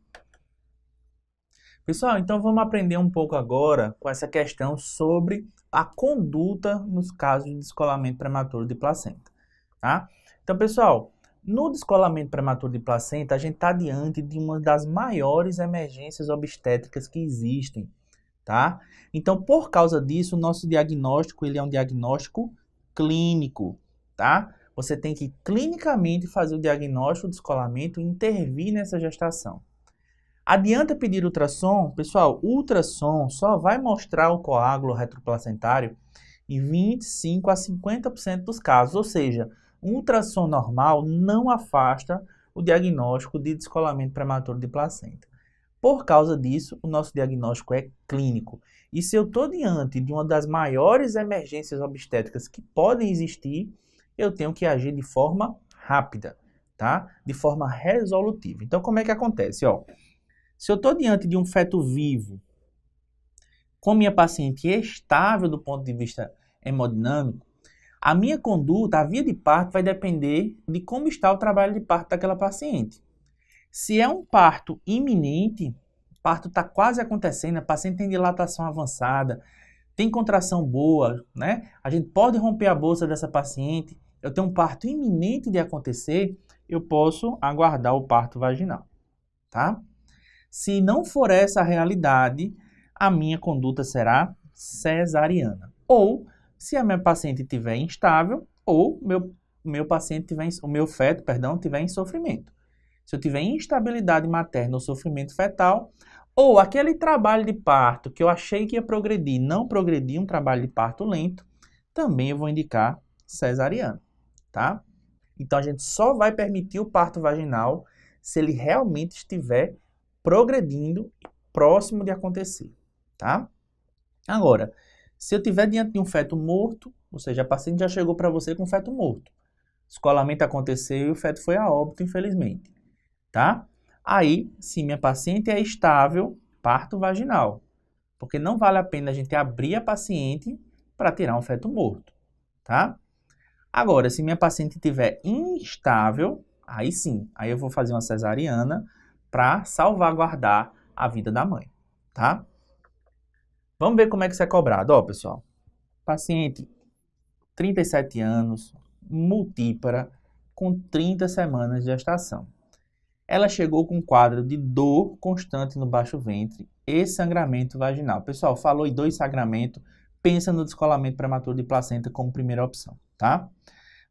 Pessoal, então vamos aprender um pouco agora com essa questão sobre a conduta nos casos de descolamento prematuro de placenta, tá? Então, pessoal, no descolamento prematuro de placenta, a gente está diante de uma das maiores emergências obstétricas que existem, tá? Então, por causa disso, o nosso diagnóstico, ele é um diagnóstico clínico, tá? Você tem que clinicamente fazer o diagnóstico do descolamento e intervir nessa gestação. Adianta pedir ultrassom? Pessoal, o ultrassom só vai mostrar o coágulo retroplacentário em 25 a 50% dos casos, ou seja, um ultrassom normal não afasta o diagnóstico de descolamento prematuro de placenta. Por causa disso, o nosso diagnóstico é clínico. E se eu estou diante de uma das maiores emergências obstétricas que podem existir, eu tenho que agir de forma rápida, tá? De forma resolutiva. Então, como é que acontece? Ó, se eu estou diante de um feto vivo, com minha paciente estável do ponto de vista hemodinâmico, a minha conduta, a via de parto, vai depender de como está o trabalho de parto daquela paciente. Se é um parto iminente, o parto está quase acontecendo, a paciente tem dilatação avançada, tem contração boa, né? A gente pode romper a bolsa dessa paciente, eu tenho um parto iminente de acontecer, eu posso aguardar o parto vaginal, tá? Se não for essa a realidade, a minha conduta será cesariana. Ou, se a minha paciente estiver instável, ou o meu feto, estiver em sofrimento. Se eu tiver instabilidade materna ou sofrimento fetal, ou aquele trabalho de parto que eu achei que ia progredir, não progredir, um trabalho de parto lento, também eu vou indicar cesariana, tá? Então, a gente só vai permitir o parto vaginal se ele realmente estiver progredindo, próximo de acontecer, tá? Agora, se eu estiver diante de um feto morto, ou seja, a paciente já chegou para você com um feto morto, descolamento aconteceu e o feto foi a óbito, infelizmente, tá? Aí, se minha paciente é estável, parto vaginal, porque não vale a pena a gente abrir a paciente para tirar um feto morto, tá? Agora, se minha paciente estiver instável, aí sim, aí eu vou fazer uma cesariana para salvaguardar a vida da mãe, tá? Vamos ver como é que isso é cobrado. Ó, pessoal, paciente, 37 anos, multípara, com 30 semanas de gestação. Ela chegou com um quadro de dor constante no baixo ventre e sangramento vaginal. Pessoal, falou em dor e sangramento, pensa no descolamento prematuro de placenta como primeira opção, tá?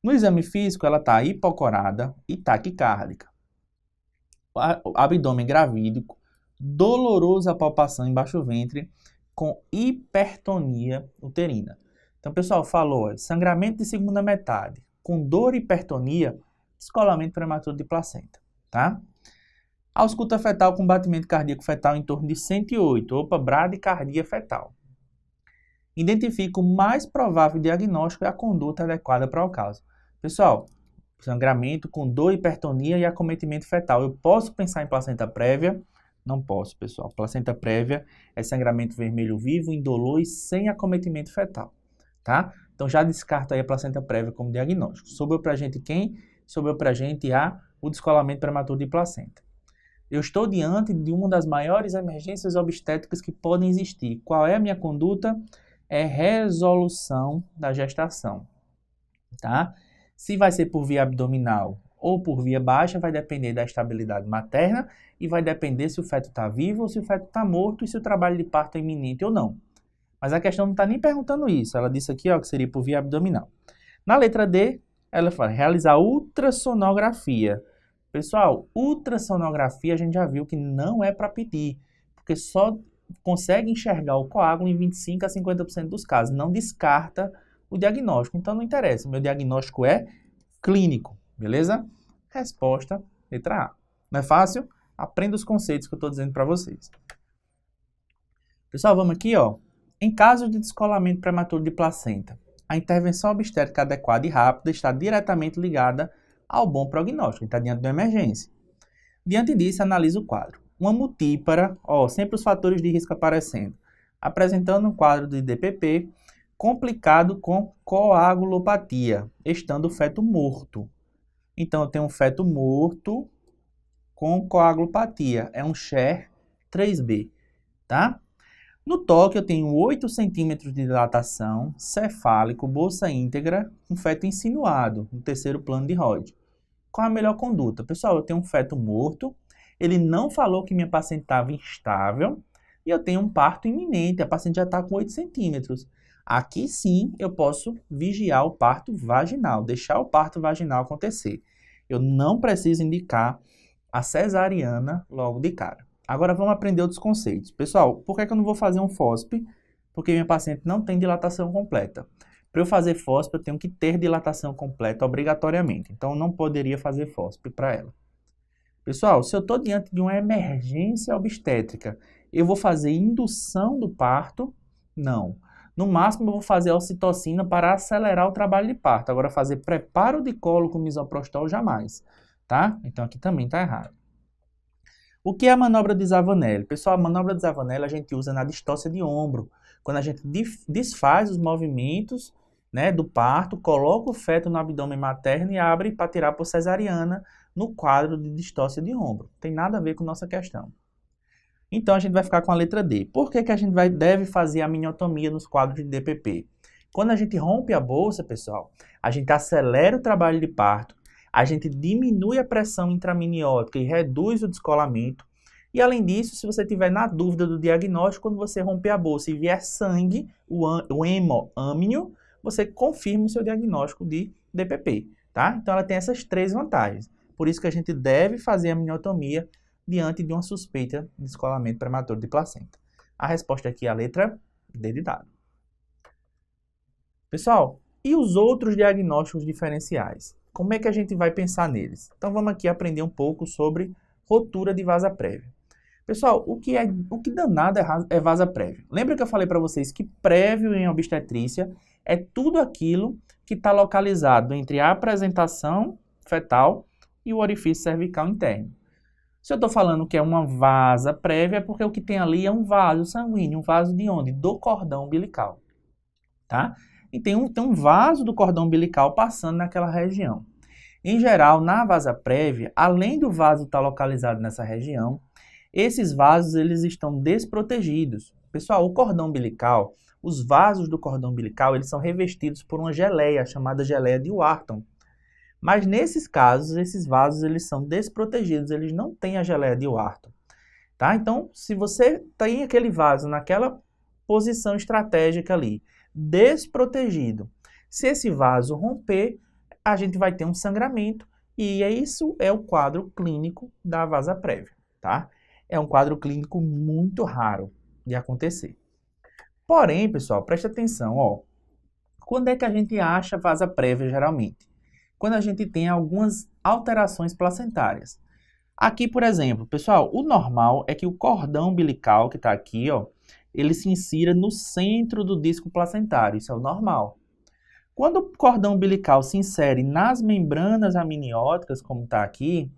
No exame físico, ela está hipocorada e taquicárdica. Abdômen gravídico, dolorosa palpação em baixo ventre, com hipertonia uterina. Então, pessoal, falou, sangramento de segunda metade, com dor e hipertonia, descolamento prematuro de placenta, tá? Ausculta fetal com batimento cardíaco fetal em torno de 108, opa, bradicardia fetal. Identifica o mais provável diagnóstico e a conduta adequada para o caso. Pessoal, sangramento com dor, hipertonia e acometimento fetal. Eu posso pensar em placenta prévia? Não posso, pessoal. Placenta prévia é sangramento vermelho vivo, indolor e sem acometimento fetal, tá? Então já descarto aí a placenta prévia como diagnóstico. Sobrou pra gente quem? Sobrou pra gente o descolamento prematuro de placenta. Eu estou diante de uma das maiores emergências obstétricas que podem existir. Qual é a minha conduta? É resolução da gestação, tá? Se vai ser por via abdominal ou por via baixa, vai depender da estabilidade materna e vai depender se o feto está vivo ou se o feto está morto e se o trabalho de parto é iminente ou não. Mas a questão não está nem perguntando isso. Ela disse aqui, ó, que seria por via abdominal. Na letra D, ela fala realizar ultrassonografia. Pessoal, ultrassonografia a gente já viu que não é para pedir, porque só consegue enxergar o coágulo em 25 a 50% dos casos. Não descarta o diagnóstico. Então não interessa. O meu diagnóstico é clínico, beleza? Resposta, letra A. Não é fácil? Aprenda os conceitos que eu estou dizendo para vocês. Pessoal, vamos aqui, ó. Em caso de descolamento prematuro de placenta, a intervenção obstétrica adequada e rápida está diretamente ligada ao bom prognóstico. Está diante de uma emergência. Diante disso, analisa o quadro. Uma multípara, ó, sempre os fatores de risco aparecendo, apresentando um quadro de DPP complicado com coagulopatia, estando o feto morto. Então, eu tenho um feto morto com coagulopatia. É um Sher 3B, tá? No toque, eu tenho 8 centímetros de dilatação, cefálico, bolsa íntegra, um feto insinuado no terceiro plano de Rod. Qual a melhor conduta? Pessoal, eu tenho um feto morto, ele não falou que minha paciente estava instável, e eu tenho um parto iminente, a paciente já está com 8 centímetros. Aqui sim, eu posso vigiar o parto vaginal, deixar o parto vaginal acontecer. Eu não preciso indicar a cesariana logo de cara. Agora vamos aprender outros conceitos. Pessoal, por que eu não vou fazer um FOSP? Porque minha paciente não tem dilatação completa. Para eu fazer FOSP, eu tenho que ter dilatação completa obrigatoriamente. Então, eu não poderia fazer FOSP para ela. Pessoal, se eu estou diante de uma emergência obstétrica, eu vou fazer indução do parto? Não. No máximo, eu vou fazer ocitocina para acelerar o trabalho de parto. Agora, fazer preparo de colo com misoprostol, jamais. Tá? Então, aqui também está errado. O que é a manobra de Zavanelli? Pessoal, a manobra de Zavanelli a gente usa na distócia de ombro. Quando a gente desfaz os movimentos, né, do parto, coloca o feto no abdômen materno e abre para tirar por cesariana no quadro de distócia de ombro. Tem nada a ver com nossa questão. Então, a gente vai ficar com a letra D. Por que a gente deve fazer a miniotomia nos quadros de DPP? Quando a gente rompe a bolsa, pessoal, a gente acelera o trabalho de parto, a gente diminui a pressão intraamniótica e reduz o descolamento. E, além disso, se você tiver na dúvida do diagnóstico, quando você romper a bolsa e vier sangue, o hemoâmnio, você confirma o seu diagnóstico de DPP, tá? Então, ela tem essas 3 vantagens. Por isso que a gente deve fazer a miniotomia diante de uma suspeita de descolamento prematuro de placenta. A resposta aqui é a letra D de dado. Pessoal, e os outros diagnósticos diferenciais? Como é que a gente vai pensar neles? Então, vamos aqui aprender um pouco sobre rotura de vasa prévia. Pessoal, o que danado é vasa prévia? Lembra que eu falei para vocês que prévio em obstetrícia é tudo aquilo que está localizado entre a apresentação fetal e o orifício cervical interno. Se eu estou falando que é uma vasa prévia, é porque o que tem ali é um vaso sanguíneo. Um vaso de onde? Do cordão umbilical. Tá? E tem um vaso do cordão umbilical passando naquela região. Em geral, na vasa prévia, além do vaso estar localizado nessa região, esses vasos eles estão desprotegidos. Pessoal, o cordão umbilical, os vasos do cordão umbilical, eles são revestidos por uma geleia, chamada geleia de Wharton. Mas nesses casos, esses vasos eles são desprotegidos, eles não têm a geleia de Wharton. Tá? Então, se você tem aquele vaso naquela posição estratégica ali, desprotegido, se esse vaso romper, a gente vai ter um sangramento e isso é o quadro clínico da vasa prévia, tá? É um quadro clínico muito raro de acontecer. Porém, pessoal, preste atenção, ó. Quando é que a gente acha vasa prévia geralmente? Quando a gente tem algumas alterações placentárias. Aqui, por exemplo, pessoal, o normal é que o cordão umbilical que está aqui, ó, ele se insira no centro do disco placentário, isso é o normal. Quando o cordão umbilical se insere nas membranas amnióticas, como está aqui,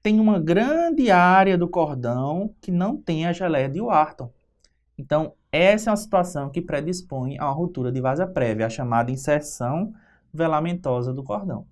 tem uma grande área do cordão que não tem a geleia de Wharton. Então, essa é uma situação que predispõe a uma ruptura de vasa prévia, a chamada inserção velamentosa do cordão.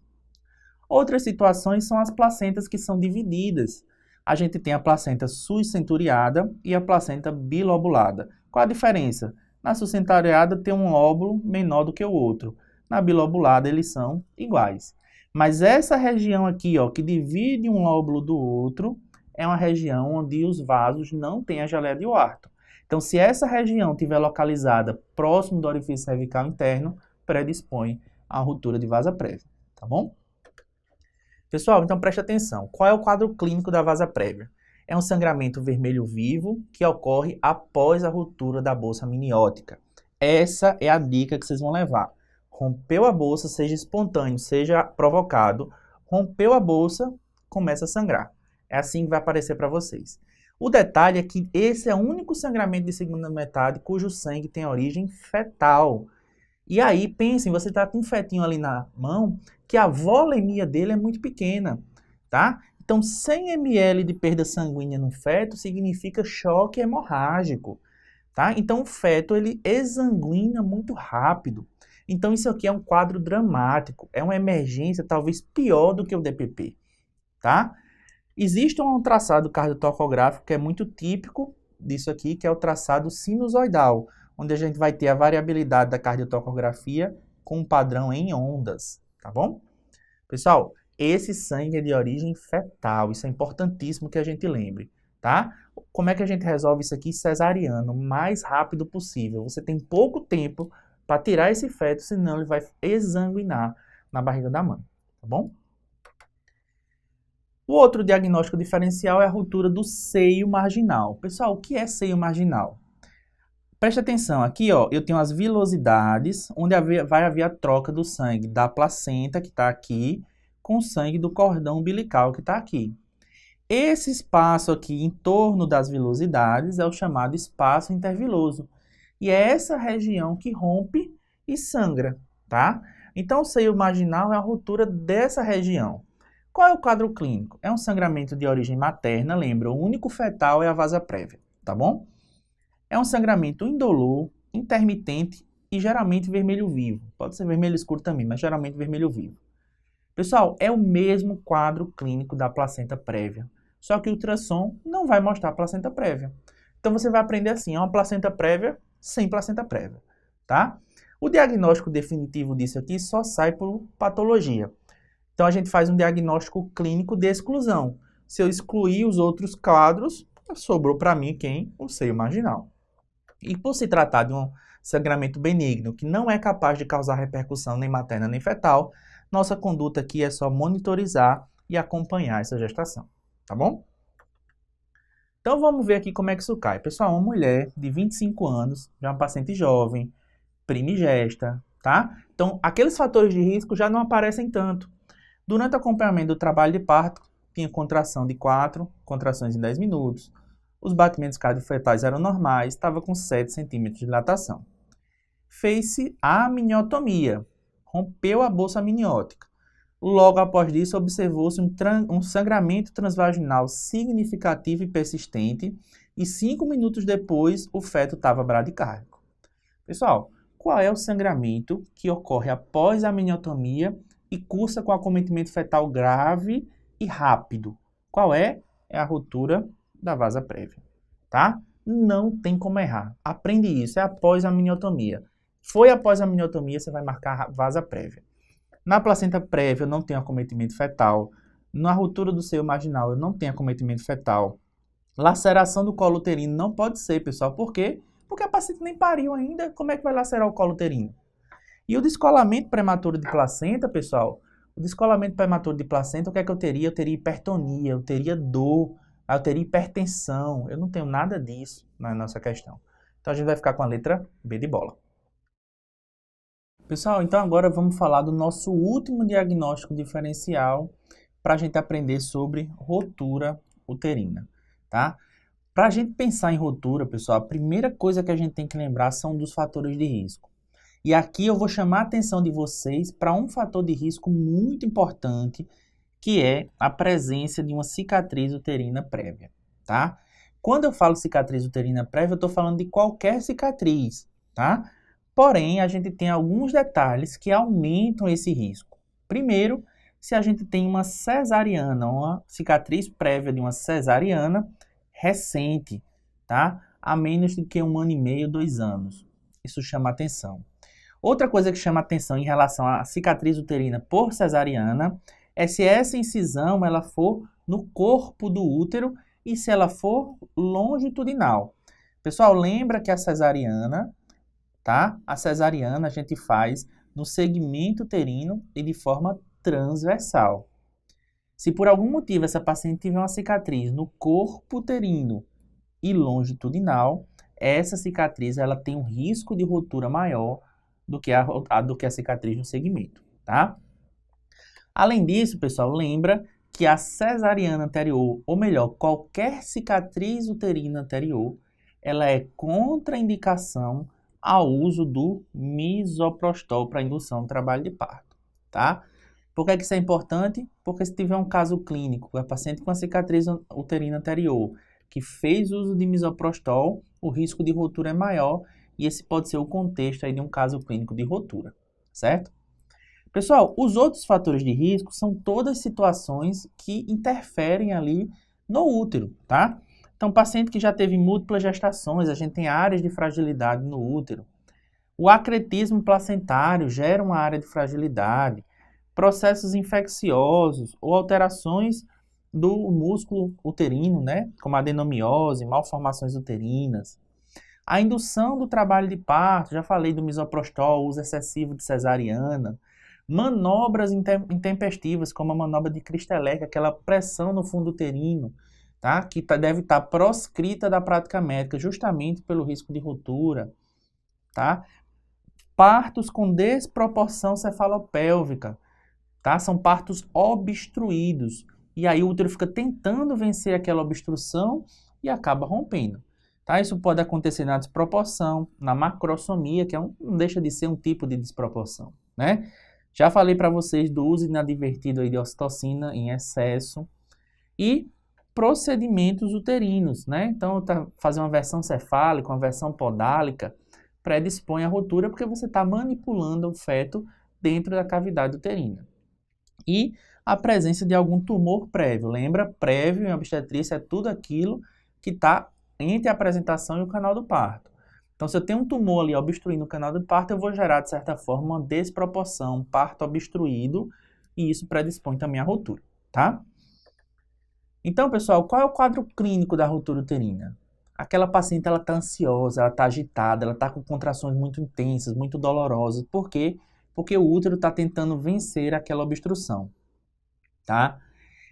Outras situações são as placentas que são divididas. A gente tem a placenta suscenturiada e a placenta bilobulada. Qual a diferença? Na suscenturiada tem um lóbulo menor do que o outro. Na bilobulada eles são iguais. Mas essa região aqui, ó, que divide um lóbulo do outro, é uma região onde os vasos não têm a geleia de Wharton. Então, se essa região estiver localizada próximo do orifício cervical interno, predispõe a ruptura de vasa prévia, tá bom? Pessoal, então preste atenção. Qual é o quadro clínico da vasa prévia? É um sangramento vermelho vivo que ocorre após a ruptura da bolsa amniótica. Essa é a dica que vocês vão levar. Rompeu a bolsa, seja espontâneo, seja provocado, rompeu a bolsa, começa a sangrar. É assim que vai aparecer para vocês. O detalhe é que esse é o único sangramento de segunda metade cujo sangue tem origem fetal. E aí, pensem, você está com um fetinho ali na mão, que a volemia dele é muito pequena, tá? Então, 100 ml de perda sanguínea no feto significa choque hemorrágico, tá? Então, o feto, ele exsanguina muito rápido. Então, isso aqui é um quadro dramático, é uma emergência talvez pior do que o DPP, tá? Existe um traçado cardiotocográfico que é muito típico disso aqui, que é o traçado sinusoidal, onde a gente vai ter a variabilidade da cardiotocografia com um padrão em ondas, tá bom? Pessoal, esse sangue é de origem fetal, isso é importantíssimo que a gente lembre, tá? Como é que a gente resolve isso aqui? Cesariano, o mais rápido possível. Você tem pouco tempo para tirar esse feto, senão ele vai exsanguinar na barriga da mãe, tá bom? O outro diagnóstico diferencial é a ruptura do seio marginal. Pessoal, o que é seio marginal? Preste atenção, aqui ó, eu tenho as vilosidades, onde vai haver a troca do sangue da placenta, que está aqui, com o sangue do cordão umbilical, que está aqui. Esse espaço aqui em torno das vilosidades é o chamado espaço interviloso. E é essa região que rompe e sangra, tá? Então, o seio marginal é a ruptura dessa região. Qual é o quadro clínico? É um sangramento de origem materna, lembra? O único fetal é a vasa prévia, tá bom? É um sangramento indolor, intermitente e geralmente vermelho vivo. Pode ser vermelho escuro também, mas geralmente vermelho vivo. Pessoal, é o mesmo quadro clínico da placenta prévia, só que o ultrassom não vai mostrar a placenta prévia. Então, você vai aprender assim, é uma placenta prévia sem placenta prévia, tá? O diagnóstico definitivo disso aqui só sai por patologia. Então, a gente faz um diagnóstico clínico de exclusão. Se eu excluir os outros quadros, sobrou para mim quem? O seio marginal. E por se tratar de um sangramento benigno que não é capaz de causar repercussão nem materna nem fetal, nossa conduta aqui é só monitorizar e acompanhar essa gestação, tá bom? Então vamos ver aqui como é que isso cai. Pessoal, uma mulher de 25 anos, já uma paciente jovem, primigesta, tá? Então aqueles fatores de risco já não aparecem tanto. Durante o acompanhamento do trabalho de parto, tinha contração de 4 contrações em 10 minutos. Os batimentos cardiofetais eram normais, estava com 7 centímetros de dilatação. Fez-se a amniotomia, rompeu a bolsa amniótica. Logo após isso, observou-se um sangramento transvaginal significativo e persistente, e 5 minutos depois, o feto estava bradicárdico. Pessoal, qual é o sangramento que ocorre após a amniotomia e cursa com acometimento fetal grave e rápido. Qual é? É a ruptura da vasa prévia, tá? Não tem como errar. Aprende isso, é após a amniotomia. Foi após a amniotomia, você vai marcar vasa prévia. Na placenta prévia, eu não tenho acometimento fetal. Na ruptura do seio marginal, eu não tenho acometimento fetal. Laceração do colo uterino não pode ser, pessoal. Por quê? Porque a paciente nem pariu ainda. Como é que vai lacerar o colo uterino? E o descolamento prematuro de placenta, pessoal, o descolamento prematuro de placenta, o que é que eu teria? Eu teria hipertonia, eu teria dor, eu teria hipertensão. Eu não tenho nada disso na nossa questão. Então, a gente vai ficar com a letra B de bola. Pessoal, então agora vamos falar do nosso último diagnóstico diferencial para a gente aprender sobre rotura uterina, tá? Para a gente pensar em rotura, pessoal, a primeira coisa que a gente tem que lembrar são dos fatores de risco. E aqui eu vou chamar a atenção de vocês para um fator de risco muito importante, que é a presença de uma cicatriz uterina prévia, tá? Quando eu falo cicatriz uterina prévia, eu estou falando de qualquer cicatriz, tá? Porém, a gente tem alguns detalhes que aumentam esse risco. Primeiro, se a gente tem uma cesariana, uma cicatriz prévia de uma cesariana recente, tá? Há menos do que 1 ano e meio, 2 anos. Isso chama atenção. Outra coisa que chama atenção em relação à cicatriz uterina por cesariana é se essa incisão ela for no corpo do útero e se ela for longitudinal. Pessoal, lembra que a cesariana, tá? A cesariana a gente faz no segmento uterino e de forma transversal. Se por algum motivo essa paciente tiver uma cicatriz no corpo uterino e longitudinal, essa cicatriz ela tem um risco de ruptura maior do que a cicatriz no segmento, tá? Além disso, pessoal, lembra que a cesariana anterior, ou melhor, qualquer cicatriz uterina anterior, ela é contraindicação ao uso do misoprostol para indução do trabalho de parto, tá? Por que isso é importante? Porque se tiver um caso clínico, a paciente com a cicatriz uterina anterior que fez uso de misoprostol, o risco de ruptura é maior e esse pode ser o contexto aí de um caso clínico de ruptura, certo? Pessoal, os outros fatores de risco são todas situações que interferem ali no útero, tá? Então, paciente que já teve múltiplas gestações, a gente tem áreas de fragilidade no útero. O acretismo placentário gera uma área de fragilidade. Processos infecciosos ou alterações do músculo uterino, né? Como adenomiose, malformações uterinas. A indução do trabalho de parto, já falei do misoprostol, uso excessivo de cesariana. Manobras intempestivas, como a manobra de Christelecki, aquela pressão no fundo uterino, tá? Que deve estar proscrita da prática médica, justamente pelo risco de ruptura, tá? Partos com desproporção cefalopélvica, tá? São partos obstruídos. E aí o útero fica tentando vencer aquela obstrução e acaba rompendo. Tá? Isso pode acontecer na desproporção, na macrosomia, que não deixa de ser um tipo de desproporção, né? Já falei para vocês do uso inadvertido aí de ocitocina em excesso e procedimentos uterinos, né? Então, fazer uma versão cefálica, uma versão podálica, predispõe à ruptura porque você está manipulando o feto dentro da cavidade uterina. E a presença de algum tumor prévio. Lembra, prévio em obstetrícia é tudo aquilo que está entre a apresentação e o canal do parto. Então, se eu tenho um tumor ali obstruindo o canal do parto, eu vou gerar, de certa forma, uma desproporção, parto obstruído, e isso predispõe também à ruptura, tá? Então, pessoal, qual é o quadro clínico da ruptura uterina? Aquela paciente, ela está ansiosa, ela está agitada, ela está com contrações muito intensas, muito dolorosas. Por quê? Porque o útero está tentando vencer aquela obstrução, tá?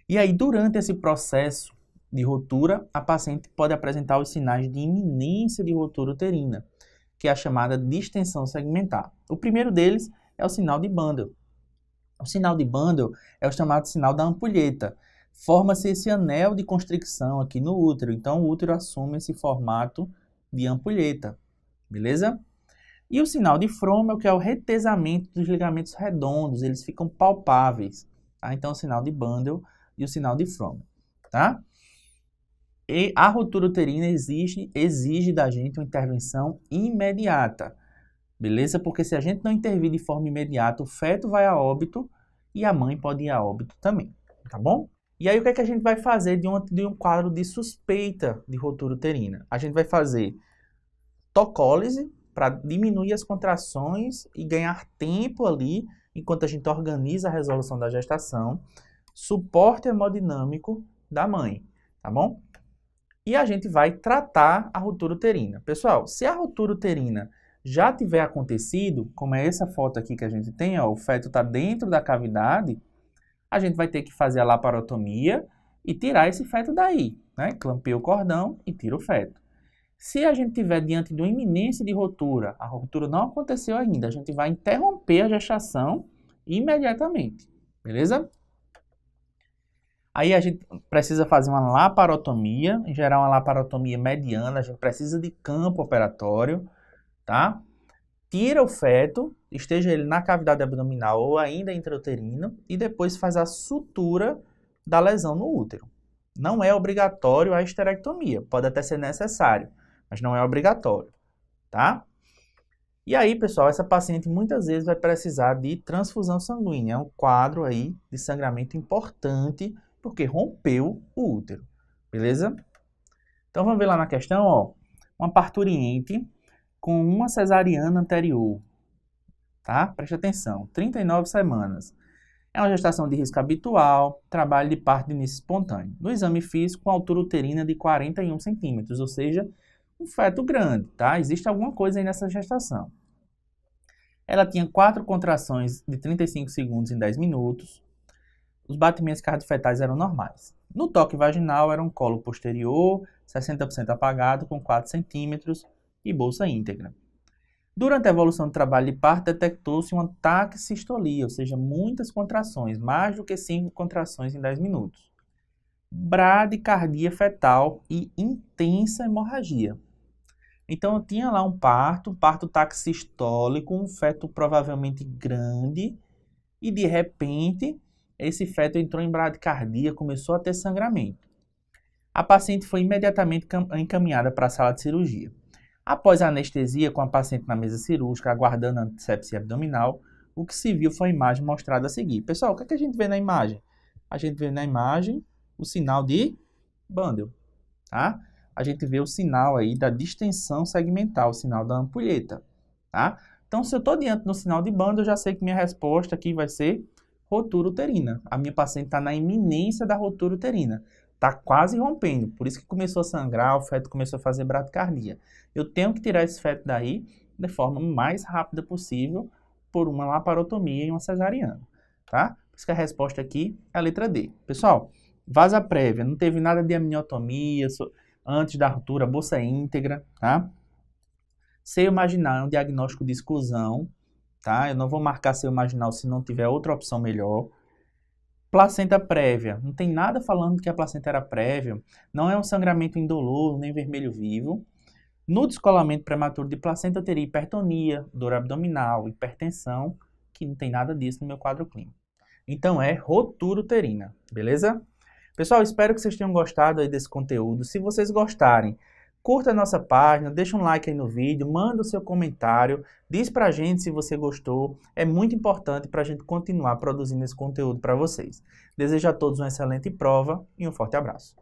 E aí, durante esse processo de ruptura, a paciente pode apresentar os sinais de iminência de ruptura uterina, que é a chamada distensão segmentar. O primeiro deles é o sinal de Bandel. O sinal de Bandel é o chamado sinal da ampulheta. Forma-se esse anel de constricção aqui no útero, então o útero assume esse formato de ampulheta, beleza? E o sinal de Frommel, que é o retesamento dos ligamentos redondos, eles ficam palpáveis, tá? Então o sinal de Bandel e o sinal de Frommel, tá? E a ruptura uterina exige da gente uma intervenção imediata. beleza? Porque se a gente não intervir de forma imediata, o feto vai a óbito e a mãe pode ir a óbito também, tá bom? E aí o que é que a gente vai fazer diante de um quadro de suspeita de rotura uterina? A gente vai fazer tocólise para diminuir as contrações e ganhar tempo ali enquanto a gente organiza a resolução da gestação, suporte hemodinâmico da mãe, tá bom? E a gente vai tratar a ruptura uterina. Pessoal, se a ruptura uterina já tiver acontecido, como é essa foto aqui que a gente tem, ó, o feto está dentro da cavidade, a gente vai ter que fazer a laparotomia e tirar esse feto daí, né? Clampeia o cordão e tira o feto. Se a gente tiver diante de uma iminência de ruptura, a ruptura não aconteceu ainda, a gente vai interromper a gestação imediatamente, beleza? Aí a gente precisa fazer uma laparotomia, em geral uma laparotomia mediana, a gente precisa de campo operatório, tá? Tira o feto, esteja ele na cavidade abdominal ou ainda intrauterino, e depois faz a sutura da lesão no útero. Não é obrigatório a esterectomia, pode até ser necessário, mas não é obrigatório, tá? E aí, pessoal, essa paciente muitas vezes vai precisar de transfusão sanguínea, é um quadro aí de sangramento importante, porque rompeu o útero, beleza? Então, vamos ver lá na questão, ó, uma parturiente com uma cesariana anterior, tá? Preste atenção, 39 semanas. É uma gestação de risco habitual, trabalho de parto de início espontâneo. No exame físico, com altura uterina de 41 centímetros, ou seja, um feto grande, tá? Existe alguma coisa aí nessa gestação. Ela tinha 4 contrações de 35 segundos em 10 minutos. Os batimentos cardiofetais eram normais. No toque vaginal, era um colo posterior, 60% apagado, com 4 centímetros e bolsa íntegra. Durante a evolução do trabalho de parto, detectou-se uma taquissistolia, ou seja, muitas contrações, mais do que 5 contrações em 10 minutos. Bradicardia fetal e intensa hemorragia. Então, eu tinha lá um parto taquissistólico, um feto provavelmente grande, e de repente, esse feto entrou em bradicardia, começou a ter sangramento. A paciente foi imediatamente encaminhada para a sala de cirurgia. Após a anestesia, com a paciente na mesa cirúrgica, aguardando a antisepsia abdominal, o que se viu foi a imagem mostrada a seguir. Pessoal, o que é que a gente vê na imagem? A gente vê na imagem o sinal de Bandel, tá? A gente vê o sinal aí da distensão segmental, o sinal da ampulheta, tá? Então, se eu estou diante do sinal de Bandel, eu já sei que minha resposta aqui vai ser rotura uterina. A minha paciente está na iminência da rotura uterina. Está quase rompendo, por isso que começou a sangrar, o feto começou a fazer bradicardia. Eu tenho que tirar esse feto daí de forma mais rápida possível por uma laparotomia e uma cesariana, tá? Por isso que a resposta aqui é a letra D. Pessoal, vasa prévia, não teve nada de amniotomia antes da ruptura, bolsa íntegra, tá? Seio marginal é um diagnóstico de exclusão, tá? Eu não vou marcar seio marginal se não tiver outra opção melhor. Placenta prévia, não tem nada falando que a placenta era prévia, não é um sangramento indolor, nem vermelho vivo. No descolamento prematuro de placenta, eu teria hipertonia, dor abdominal, hipertensão, que não tem nada disso no meu quadro clínico. Então, é rotura uterina, beleza? Pessoal, espero que vocês tenham gostado aí desse conteúdo. Se vocês gostarem, curta a nossa página, deixa um like aí no vídeo, manda o seu comentário, diz pra gente se você gostou. É muito importante para a gente continuar produzindo esse conteúdo para vocês. Desejo a todos uma excelente prova e um forte abraço.